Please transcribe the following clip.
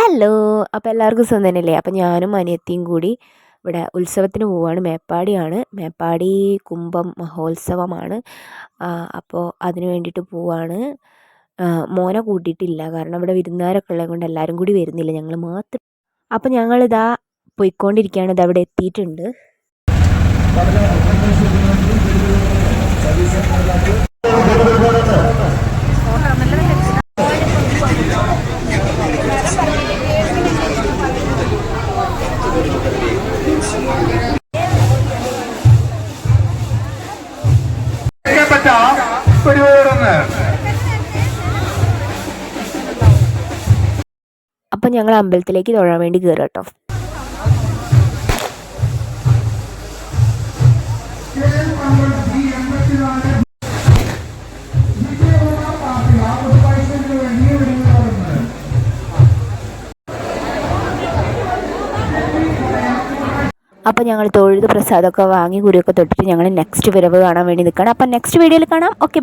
Hello, അപ്പോൾ എല്ലാവർക്കും സുഖം തന്നെയല്ലേ? അപ്പോൾ ഞാനും അനിയത്തിയും കൂടി ഇവിടെ ഉത്സവത്തിന് പോവുകയാണ്. മേപ്പാടിയാണ്. മേപ്പാടി കുംഭം മഹോത്സവമാണ്. അപ്പോൾ അതിന് വേണ്ടിയിട്ട് പോവുകയാണ്. മോനെ കൂട്ടിയിട്ടില്ല, കാരണം ഇവിടെ വിരുന്നുകാരൊക്കെ ഉള്ളത് കൊണ്ട് എല്ലാവരും കൂടി വരുന്നില്ല, ഞങ്ങൾ മാത്രം. അപ്പോൾ ഞങ്ങളിതാ പോയിക്കൊണ്ടിരിക്കുകയാണ്. ഇത് അവിടെ എത്തിയിട്ടുണ്ട്. അപ്പം ഞങ്ങൾ അമ്പലത്തിലേക്ക് തൊഴാൻ വേണ്ടി കയറും കേട്ടോ. അപ്പോൾ ഞങ്ങൾ തൊഴുത് പ്രസാദമൊക്കെ വാങ്ങി കുരിയൊക്കെ തൊട്ടിട്ട് ഞങ്ങൾ നെക്സ്റ്റ് വരവ് കാണാൻ വേണ്ടി നിൽക്കുകയാണ്. അപ്പം നെക്സ്റ്റ് വീഡിയോയിൽ കാണാം. ഓക്കെ.